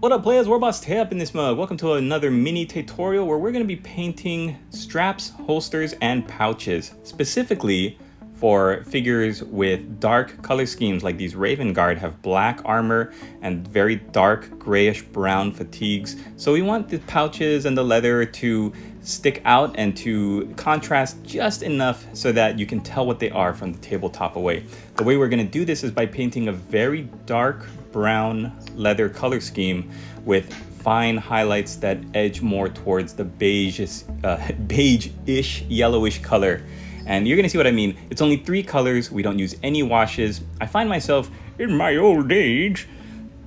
What up, players? We're about to up in this mug. Welcome to another mini tutorial where we're going to be painting straps, holsters, and pouches, specifically for figures with dark color schemes like these Raven Guard have black armor and very dark grayish brown fatigues. So we want the pouches and the leather to stick out and to contrast just enough so that you can tell what they are from the tabletop away. The way we're going to do this is by painting a very dark brown leather color scheme with fine highlights that edge more towards the beige-ish yellowish color. And you're gonna see what I mean. It's only 3 colors. We don't use any washes. I find myself, in my old age,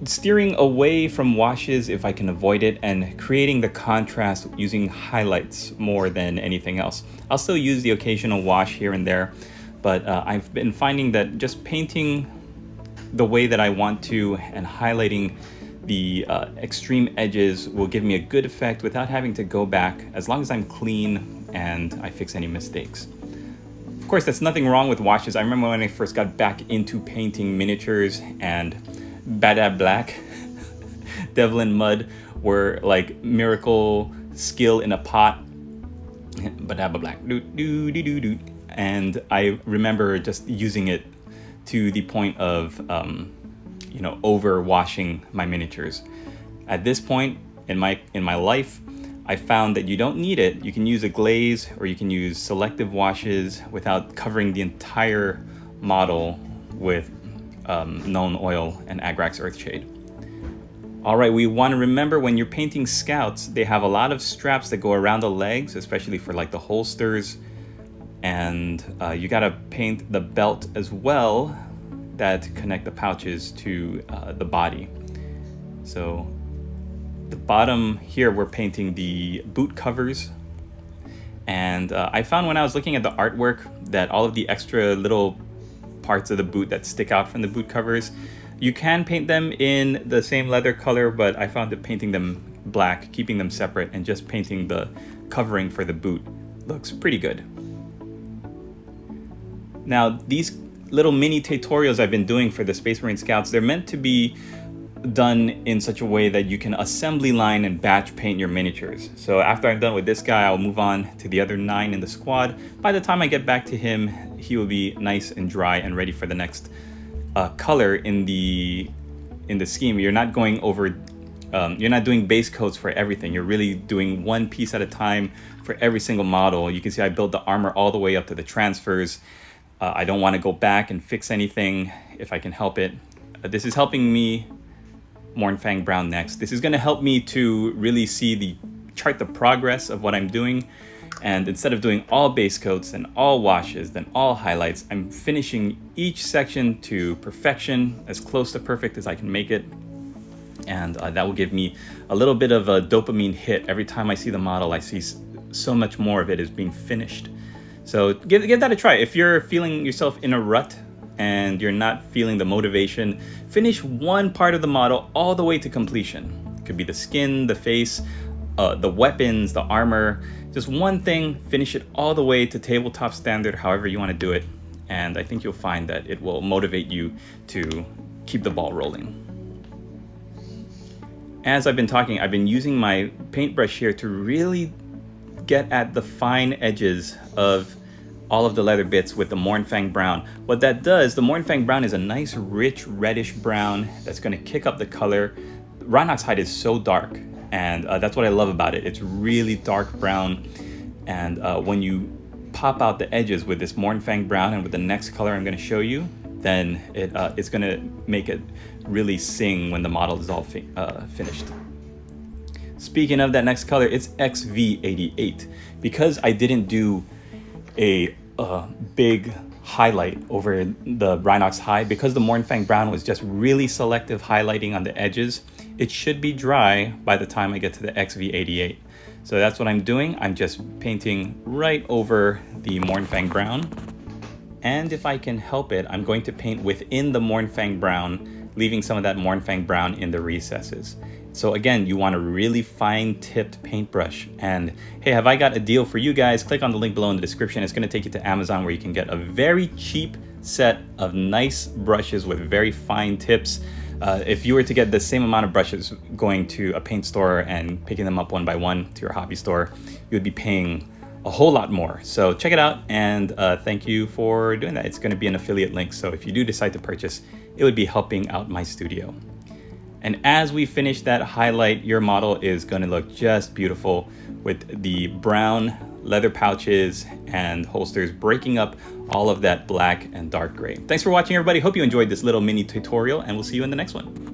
steering away from washes if I can avoid it and creating the contrast using highlights more than anything else. I'll still use the occasional wash here and there, but I've been finding that just painting the way that I want to and highlighting the extreme edges will give me a good effect without having to go back, as long as I'm clean and I fix any mistakes. Of course, that's nothing wrong with washes. I remember when I first got back into painting miniatures and Bad Black, Devil in Mud were like miracle skill in a pot. Bad Black, and I remember just using it to the point of over washing my miniatures. At this point in my life, I found that you don't need it. You can use a glaze or you can use selective washes without covering the entire model with known oil and Agrax Earthshade. All right, we want to remember when you're painting scouts, they have a lot of straps that go around the legs, especially for like the holsters, and you gotta paint the belt as well that connect the pouches to the body. So the bottom here, we're painting the boot covers. And I found when I was looking at the artwork that all of the extra little parts of the boot that stick out from the boot covers, you can paint them in the same leather color, but I found that painting them black, keeping them separate, and just painting the covering for the boot looks pretty good. Now, these little mini tutorials I've been doing for the Space Marine Scouts, they're meant to be done in such a way that you can assembly line and batch paint your miniatures. So after I'm done with this guy, I'll move on to the other 9 in the squad. By the time I get back to him, he will be nice and dry and ready for the next color in the scheme. You're not going over, you're not doing base coats for everything. You're really doing one piece at a time for every single model. You can see I built the armor all the way up to the transfers. I don't want to go back and fix anything if I can help it. This is helping me Mournfang Brown next. This is going to help me to really chart the progress of what I'm doing. And instead of doing all base coats and all washes, then all highlights, I'm finishing each section to perfection, as close to perfect as I can make it. And that will give me a little bit of a dopamine hit. Every time I see the model, I see so much more of it is being finished. So give that a try. If you're feeling yourself in a rut and you're not feeling the motivation, finish one part of the model all the way to completion. It could be the skin, the face, the weapons, the armor, just one thing, finish it all the way to tabletop standard, however you want to do it. And I think you'll find that it will motivate you to keep the ball rolling. As I've been talking, I've been using my paintbrush here to really get at the fine edges of all of the leather bits with the Mournfang Brown. What that does, the Mournfang Brown is a nice rich reddish brown that's going to kick up the color. Rhinox hide is so dark, and that's what I love about it. It's really dark brown, and when you pop out the edges with this Mournfang Brown and with the next color I'm going to show you, then it's going to make it really sing when the model is all finished. Speaking of that next color, it's XV88. Because I didn't do a big highlight over the Rhinox hide, because the Mournfang Brown was just really selective highlighting on the edges, it should be dry by the time I get to the XV88. So that's what I'm doing. I'm just painting right over the Mournfang Brown. And if I can help it, I'm going to paint within the Mournfang Brown, leaving some of that Mournfang Brown in the recesses. So again, you want a really fine-tipped paintbrush. And hey, have I got a deal for you guys? Click on the link below in the description. It's going to take you to Amazon, where you can get a very cheap set of nice brushes with very fine tips. If you were to get the same amount of brushes going to a paint store and picking them up one by one to your hobby store, you would be paying a whole lot more. So check it out, and thank you for doing that. It's going to be an affiliate link, so if you do decide to purchase, it would be helping out my studio. And as we finish that highlight, your model is going to look just beautiful with the brown leather pouches and holsters breaking up all of that black and dark gray. Thanks for watching, everybody. Hope you enjoyed this little mini tutorial, and we'll see you in the next one.